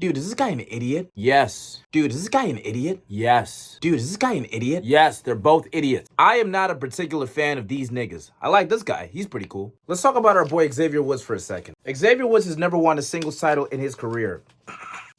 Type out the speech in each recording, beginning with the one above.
Dude, is this guy an idiot? Yes. Dude, is this guy an idiot? Yes. Dude, is this guy an idiot? Yes, they're both idiots. I am not a particular fan of these niggas. I like this guy. He's pretty cool. Let's talk about our boy Xavier Woods for a second. Xavier Woods has never won a singles title in his career.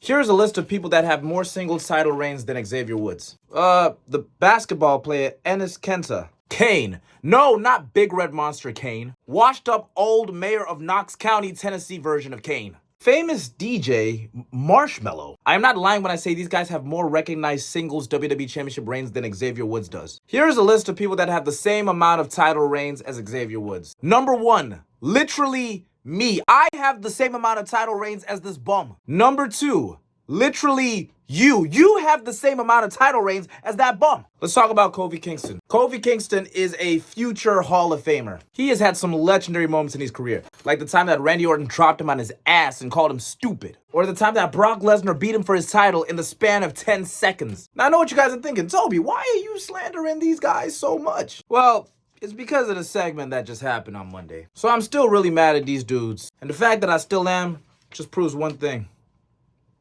Here's a list of people that have more singles title reigns than Xavier Woods. The basketball player Enes Kanter. Kane. No, not Big Red Monster Kane. Washed up old mayor of Knox County, Tennessee version of Kane. Famous DJ Marshmello. I am not lying when I say these guys have more recognized singles WWE Championship reigns than Xavier Woods does. Here's a list of people that have the same amount of title reigns as Xavier Woods. Number 1, literally me. I have the same amount of title reigns as this bum. Number 2, literally you. You have the same amount of title reigns as that bum. Let's talk about Kofi Kingston. Kofi Kingston is a future Hall of Famer. He has had some legendary moments in his career, like the time that Randy Orton dropped him on his ass and called him stupid, or the time that Brock Lesnar beat him for his title in the span of 10 seconds. Now I know what you guys are thinking. Toby, why are you slandering these guys so much? Well, it's because of the segment that just happened on Monday. So I'm still really mad at these dudes. And the fact that I still am just proves one thing.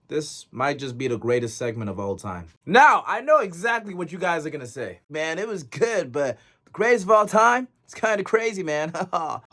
This might just be the greatest segment of all time. Now, I know exactly what you guys are gonna say. Man, it was good, but the greatest of all time? It's kind of crazy, man.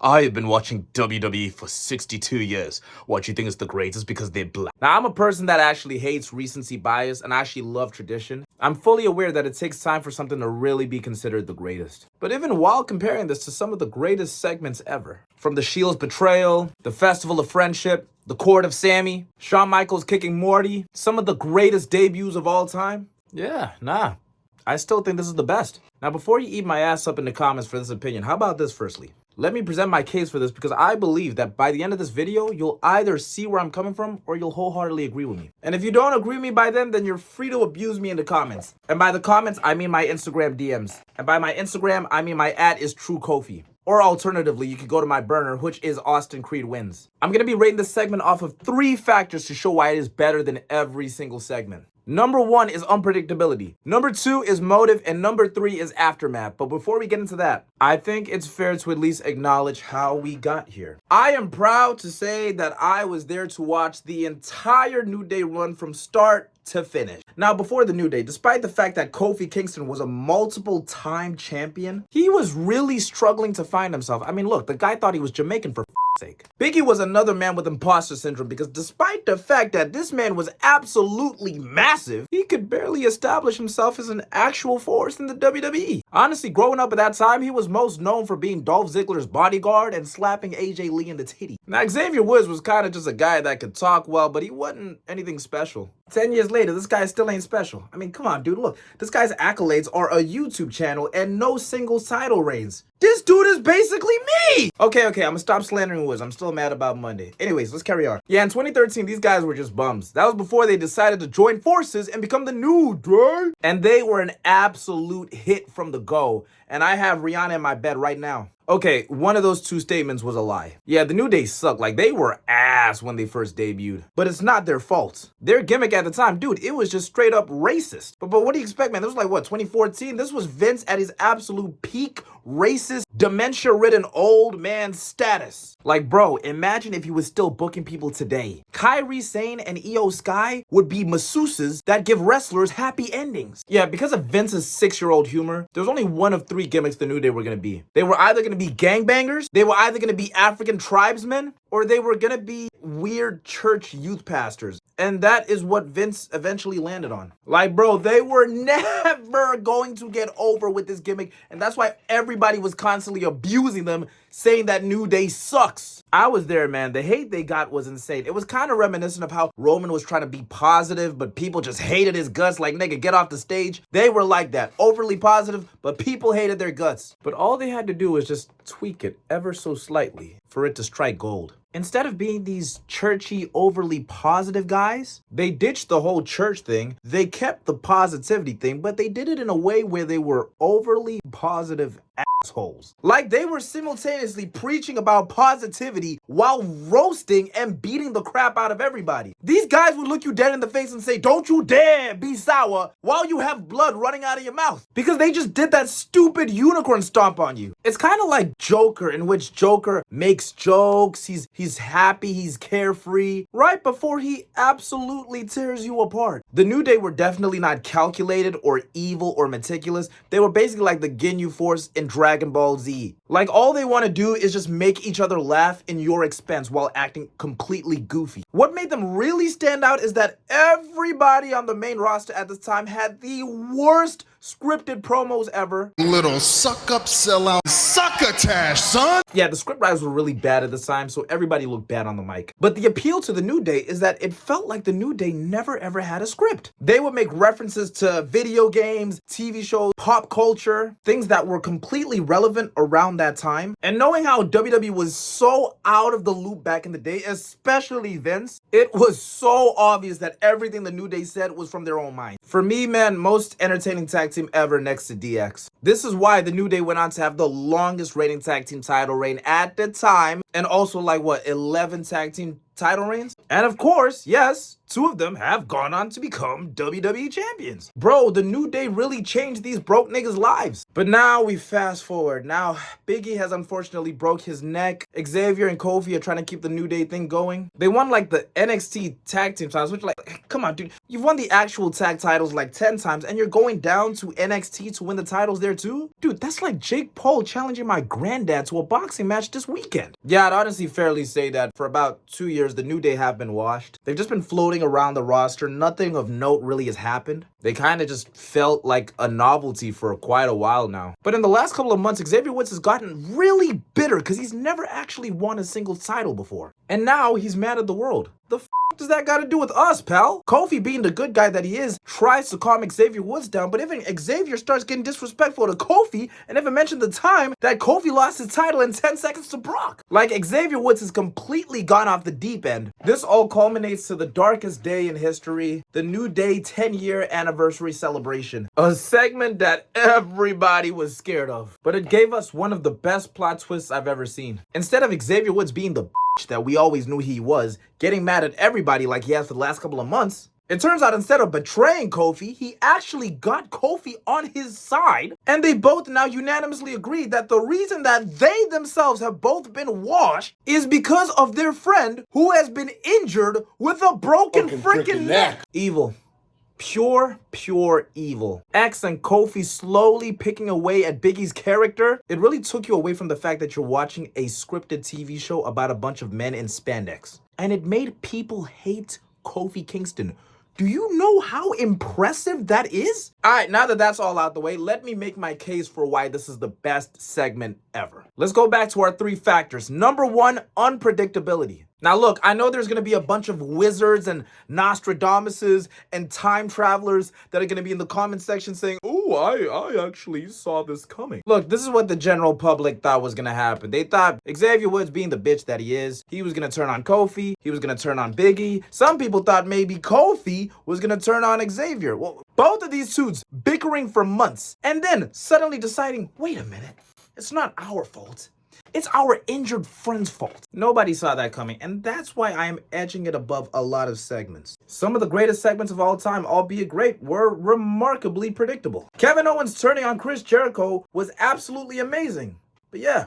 I have been watching WWE for 62 years. What, you think it's the greatest because they're black? Now, I'm a person that actually hates recency bias and I actually love tradition. I'm fully aware that it takes time for something to really be considered the greatest. But even while comparing this to some of the greatest segments ever, from the Shield's betrayal, the Festival of Friendship, the Court of Sammy, Shawn Michaels kicking Morty, some of the greatest debuts of all time, I still think this is the best. Now, before you eat my ass up in the comments for this opinion, how about this firstly? Let me present my case for this because I believe that by the end of this video, you'll either see where I'm coming from or you'll wholeheartedly agree with me. And if you don't agree with me by then you're free to abuse me in the comments. And by the comments, I mean my Instagram DMs. And by my Instagram, I mean my @ is TrueKofi. Or alternatively, you could go to my burner, which is Austin Creed Wins. I'm going to be rating this segment off of 3 factors to show why it is better than every single segment. Number 1 is unpredictability. Number 2 is motive. And number 3 is aftermath. But before we get into that, I think it's fair to at least acknowledge how we got here. I am proud to say that I was there to watch the entire New Day run from start to finish. Now, before the New Day, despite the fact that Kofi Kingston was a multiple-time champion, he was really struggling to find himself. I mean, look, the guy thought he was Jamaican for sake. Biggie was another man with imposter syndrome because despite the fact that this man was absolutely massive, he could barely establish himself as an actual force in the WWE. Honestly, growing up at that time, he was most known for being Dolph Ziggler's bodyguard and slapping AJ Lee in the titty. Now, Xavier Woods was kind of just a guy that could talk well, but he wasn't anything special. 10 years later, this guy still ain't special. I mean, come on, dude, look. This guy's accolades are a YouTube channel and no single title reigns. This dude is basically me! Okay, I'm gonna stop slandering Woods. I'm still mad about Monday. Anyways, let's carry on. Yeah, in 2013, these guys were just bums. That was before they decided to join forces and become the New Day. And they were an absolute hit from the go. And I have Rihanna in my bed right now. Okay, one of those 2 statements was a lie. Yeah, the New Day sucked. Like, they were ass when they first debuted. But it's not their fault. Their gimmick at the time, dude, it was just straight up racist. But what do you expect, man? This was like, what, 2014? This was Vince at his absolute peak racist, dementia-ridden old man status. Like, bro, imagine if he was still booking people today. Kairi Sane and Io Sky would be masseuses that give wrestlers happy endings. Yeah, because of Vince's 6-year-old humor, there was only one of 3 gimmicks the New Day were gonna be. They were either gonna be gangbangers, they were either gonna be African tribesmen, or they were gonna be weird church youth pastors. And that is what Vince eventually landed on. Like, bro, they were never going to get over with this gimmick. And that's why everybody was constantly abusing them, saying that New Day sucks. I was there, man. The hate they got was insane. It was kind of reminiscent of how Roman was trying to be positive, but people just hated his guts. Like, nigga, get off the stage. They were like that. Overly positive, but people hated their guts. But all they had to do was just tweak it ever so slightly for it to strike gold. Instead of being these churchy, overly positive guys, they ditched the whole church thing. They kept the positivity thing, but they did it in a way where they were overly positive assholes. Like they were simultaneously preaching about positivity while roasting and beating the crap out of everybody. These guys would look you dead in the face and say, "Don't you dare be sour," while you have blood running out of your mouth. Because they just did that stupid unicorn stomp on you. It's kind of like Joker, in which Joker makes jokes, he's happy, he's carefree, right before he absolutely tears you apart. The New Day were definitely not calculated or evil or meticulous. They were basically like the Ginyu Force in Dragon Ball Z. Like all they want to do is just make each other laugh in your expense while acting completely goofy. What made them really stand out is that everybody on the main roster at this time had the worst scripted promos ever. Little suck-up, sellout, succotash, son! Yeah, the scriptwriters were really bad at the time, so everybody looked bad on the mic. But the appeal to the New Day is that it felt like the New Day never ever had a script. They would make references to video games, TV shows, pop culture, things that were completely relevant around that time. And knowing how WWE was so out of the loop back in the day, especially Vince, it was so obvious that everything the New Day said was from their own mind. For me, man, most entertaining tag team ever next to DX. This is why the New Day went on to have the longest reigning tag team title reign at the time, and also like 11 tag team title reigns. And of course, yes, 2 of them have gone on to become WWE champions. Bro, the New Day really changed these broke niggas' lives. But now we fast forward. Now, Big E has unfortunately broke his neck. Xavier and Kofi are trying to keep the New Day thing going. They won like the NXT tag team titles, which like, come on, dude. You've won the actual tag titles like 10 times and you're going down to NXT to win the titles there too? Dude, that's like Jake Paul challenging my granddad to a boxing match this weekend. Yeah, I'd honestly fairly say that for about 2 years, the New Day have been washed. They've just been floating around the roster. Nothing of note really has happened. They kind of just felt like a novelty for quite a while now. But in the last couple of months, Xavier Woods has gotten really bitter because he's never actually won a single title before. And now he's mad at the world. The f does that got to do with us, pal? Kofi, being the good guy that he is, tries to calm Xavier Woods down, but even Xavier starts getting disrespectful to Kofi and even mentioned the time that Kofi lost his title in 10 seconds to Brock. Like, Xavier Woods has completely gone off the deep end. This all culminates to the darkest day in history, the New Day 10-year anniversary celebration. A segment that everybody was scared of. But it gave us one of the best plot twists I've ever seen. Instead of Xavier Woods being the that we always knew he was, getting mad at everybody like he has for the last couple of months, it turns out instead of betraying Kofi, he actually got Kofi on his side, and they both now unanimously agreed that the reason that they themselves have both been washed is because of their friend who has been injured with a broken freaking neck. Evil. Pure evil. X and Kofi slowly picking away at Big E's character. It really took you away from the fact that you're watching a scripted TV show about a bunch of men in spandex. And it made people hate Kofi Kingston. Do you know how impressive that is? All right, now that that's all out the way, let me make my case for why this is the best segment ever. Let's go back to our 3 factors. Number 1, unpredictability. Now look, I know there's going to be a bunch of wizards and Nostradamuses and time travelers that are going to be in the comment section saying, "Oh, I actually saw this coming." Look, this is what the general public thought was going to happen. They thought Xavier Woods, being the bitch that he is, he was going to turn on Kofi, he was going to turn on Big E. Some people thought maybe Kofi was going to turn on Xavier. Well, both of these dudes bickering for months and then suddenly deciding, wait a minute, it's not our fault. It's our injured friend's fault. Nobody saw that coming, and that's why I am edging it above a lot of segments. Some of the greatest segments of all time, albeit great, were remarkably predictable. Kevin Owens turning on Chris Jericho was absolutely amazing. But yeah,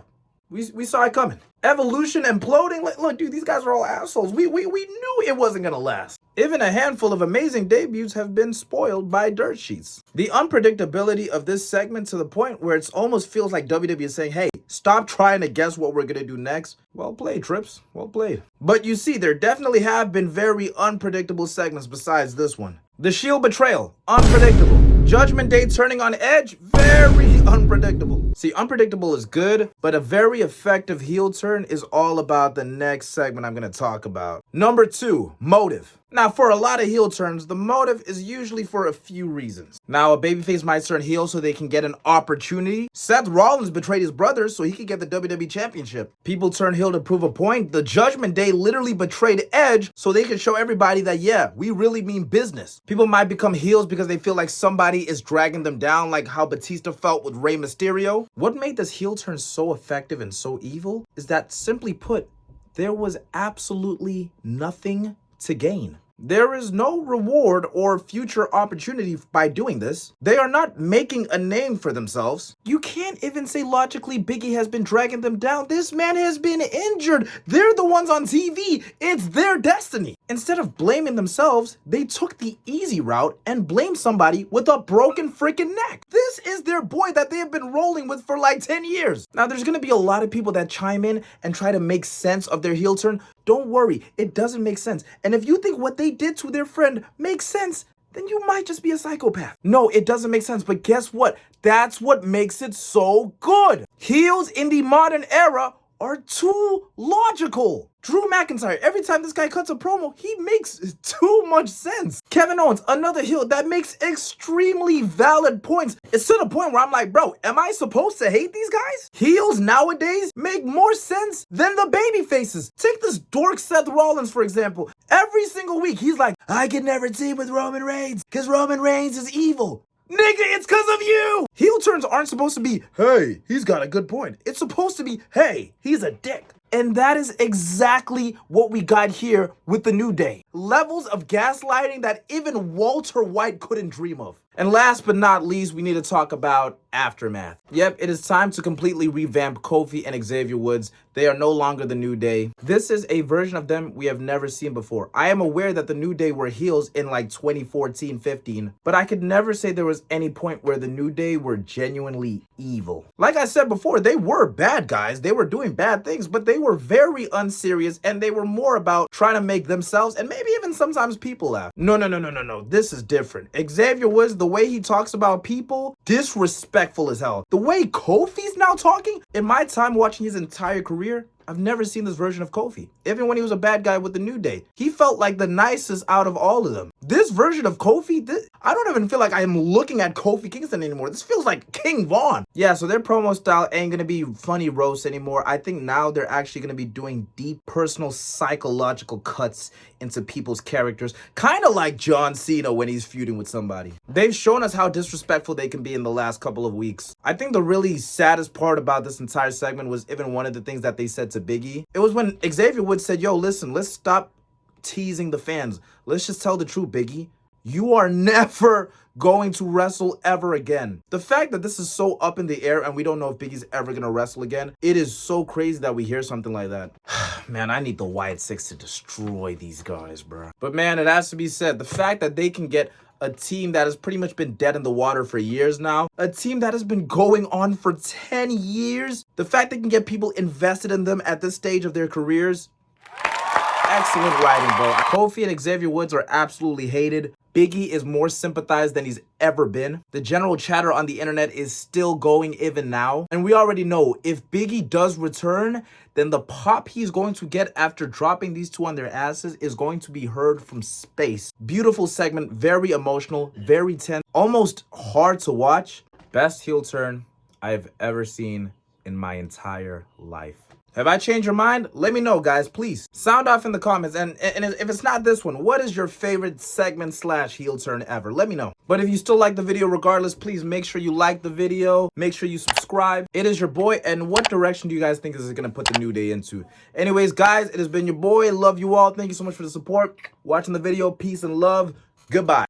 we saw it coming. Evolution imploding. Look, dude, these guys are all assholes. We knew it wasn't gonna last. Even a handful of amazing debuts have been spoiled by dirt sheets. The unpredictability of this segment to the point where it almost feels like WWE is saying, hey, stop trying to guess what we're gonna do next. Well played, Trips. Well played. But you see, there definitely have been very unpredictable segments besides this one. The Shield betrayal, unpredictable. Judgment Day turning on Edge, very unpredictable. See, unpredictable is good, but a very effective heel turn is all about the next segment I'm going to talk about. Number 2, motive. Now, for a lot of heel turns, the motive is usually for a few reasons. Now, a babyface might turn heel so they can get an opportunity. Seth Rollins betrayed his brothers so he could get the WWE Championship. People turn heel to prove a point. The Judgment Day literally betrayed Edge so they could show everybody that, yeah, we really mean business. People might become heels because they feel like somebody nobody is dragging them down like how Batista felt with Rey Mysterio. What made this heel turn so effective and so evil is that, simply put, there was absolutely nothing to gain. There is no reward or future opportunity by doing this. They are not making a name for themselves. You can't even say logically Biggie has been dragging them down. This man has been injured. They're the ones on TV. It's their destiny. Instead of blaming themselves, they took the easy route and blamed somebody with a broken freaking neck. This is their boy that they have been rolling with for like 10 years. Now, there's gonna be a lot of people that chime in and try to make sense of their heel turn. Don't worry, it doesn't make sense. And if you think what they did to their friend makes sense, then you might just be a psychopath. No, it doesn't make sense, but guess what? That's what makes it so good. Heels in the modern era are too logical. Drew McIntyre, every time this guy cuts a promo, he makes too much sense. Kevin Owens, another heel that makes extremely valid points. It's to the point where I'm like, bro, am I supposed to hate these guys? Heels nowadays make more sense than the baby faces. Take this dork Seth Rollins, for example. Every single week, he's like, I can never team with Roman Reigns because Roman Reigns is evil. Nigga, it's because of you! Heel turns aren't supposed to be, hey, he's got a good point. It's supposed to be, hey, he's a dick. And that is exactly what we got here with the New Day. Levels of gaslighting that even Walter White couldn't dream of. And last but not least, we need to talk about Aftermath. Yep, it is time to completely revamp Kofi and Xavier Woods. They are no longer the New Day. This is a version of them we have never seen before. I am aware that the New Day were heels in like 2014-15, but I could never say there was any point where the New Day were genuinely evil. Like I said before, they were bad guys. They were doing bad things, but they were very unserious, and they were more about trying to make themselves and maybe even sometimes people laugh. No. This is different. Xavier Woods, the way he talks about people, disrespectful as hell. The way Kofi's now talking, in my time watching his entire career, I've never seen this version of Kofi. Even when he was a bad guy with the New Day, he felt like the nicest out of all of them. This version of Kofi, I don't even feel like I am looking at Kofi Kingston anymore. This feels like King Vaughn. Yeah, so their promo style ain't gonna be funny roasts anymore. I think now they're actually gonna be doing deep personal psychological cuts into people's characters, kind of like John Cena when he's feuding with somebody. They've shown us how disrespectful they can be in the last couple of weeks. I think the really saddest part about this entire segment was even one of the things that they said to Biggie. It was when Xavier Woods said, yo, listen, let's stop teasing the fans. Let's just tell the truth, Biggie. You are never going to wrestle ever again. The fact that this is so up in the air and we don't know if Biggie's ever gonna wrestle again, it is so crazy that we hear something like that. Man, I need the Wyatt Six to destroy these guys, bro. But man, it has to be said, the fact that they can get a team that has pretty much been dead in the water for years now, a team that has been going on for 10 years, the fact they can get people invested in them at this stage of their careers, excellent writing, bro. Kofi and Xavier Woods are absolutely hated. Biggie is more sympathized than he's ever been. The general chatter on the internet is still going even now. And we already know if Biggie does return, then the pop he's going to get after dropping these two on their asses is going to be heard from space. Beautiful segment, very emotional, very tense, almost hard to watch. Best heel turn I've ever seen in my entire life. Have I changed your mind? Let me know, guys, please. Sound off in the comments. And if it's not this one, what is your favorite segment / heel turn ever? Let me know. But if you still like the video regardless, please make sure you like the video. Make sure you subscribe. It is your boy. And what direction do you guys think this is going to put the New Day into? Anyways, guys, it has been your boy. Love you all. Thank you so much for the support. Watching the video. Peace and love. Goodbye.